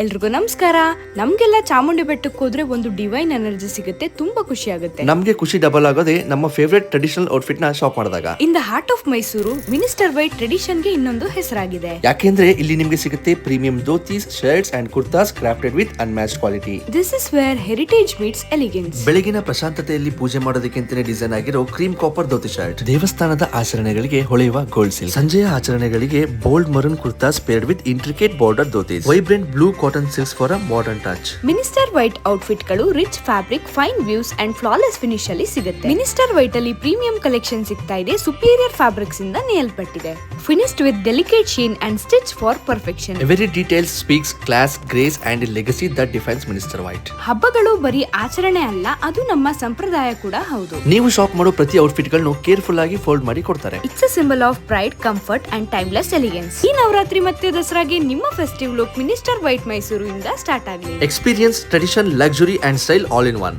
ಎಲ್ರಿಗೂ ನಮಸ್ಕಾರ. ನಮ್ಗೆಲ್ಲ ಚಾಮುಂಡಿ ಬೆಟ್ಟಕ್ಕೆ ಹೋದ್ರೆ ಒಂದು ಡಿವೈನ್ ಎನರ್ಜಿ ಸಿಗುತ್ತೆ, ತುಂಬಾ ಖುಷಿ ಆಗುತ್ತೆ. ನಮ್ಗೆ ಖುಷಿ ಡಬಲ್ ಆಗೋದೇ ನಮ್ಮ ಫೇವರೇಟ್ ಟ್ರೆಡಿಷನಲ್ ಔಟ್ಫಿಟ್ ನ ಶಾಪ್ ಮಾಡಿದಾಗ. In the heart of Mysuru Minister White tradition ಗೆ ಇನ್ನೊಂದು ಹೆಸರಾಗಿದೆ. ಯಾಕೆಂದ್ರೆ ಇಲ್ಲಿ ನಿಮ್ಗೆ ಸಿಗುತ್ತೆ premium dhotis, shirts and kurtas crafted with unmatched quality. This is where heritage meets elegance. ಬೆಳಗಿನ ಪ್ರಶಾಂತತೆಯಲ್ಲಿ ಪೂಜೆ ಮಾಡೋದಕ್ಕಿಂತಲೇ ಡಿಸೈನ್ ಆಗಿರೋ ಕ್ರೀಮ್ ಕಾಪರ್ ಧೋತಿ ಶರ್ಟ್, ದೇವಸ್ಥಾನದ ಆಚರಣೆಗಳಿಗೆ ಹೊಳೆಯುವ ಗೋಲ್ಡ್ ಸಿಲ್ಕ್, ಸಂಜೆಯ ಆಚರಣೆಗಳಿಗೆ bold maroon kurtas paired with intricate border dhotis, vibrant blue cotton silks for a modern touch. Minister White outfit ಗಳು rich fabric, fine views and flawless finish ಅಲ್ಲಿ ಸಿಗುತ್ತೆ. ಮಿನಿಸ್ಟರ್ ವೈಟ್ ಅಲ್ಲಿ premium collection ಸಿಗ್ತಾ ಇದೆ. ಸುಪೀರಿಯರ್ ಫ್ಯಾಬ್ರಿಕ್ಸ್ ಇಂದ ನೇಯಲ್ಪಟ್ಟಿದೆ. Finished with delicate sheen and stitch for perfection. Every details speaks class, grace and legacy that defines Minister White. ಹಬ್ಬಗಳು ಬರೀ ಆಚರಣೆ ಅಲ್ಲ, ಅದು ನಮ್ಮ ಸಂಪ್ರದಾಯ ಕೂಡ ಹೌದು. ನೀವು ಶಾಪ್ ಮಾಡೋ ಪ್ರತಿ ಔಟ್ಫಿಟ್ ಗಳನ್ನು ಕೇರ್ಫುಲ್ ಆಗಿ ಫೋಲ್ಡ್ ಮಾಡಿ ಕೊಡ್ತಾರೆ. It's a symbol of pride, comfort and timeless elegance. ಈ ನವರಾತ್ರಿ ಮತ್ತೆ ದಸರಾಗೆ ನಿಮ್ಮ festive look minister white Mysuru ಇಂದ ಸ್ಟಾರ್ಟ್ ಆಗಲಿ. Experience tradition, luxury and style all in one.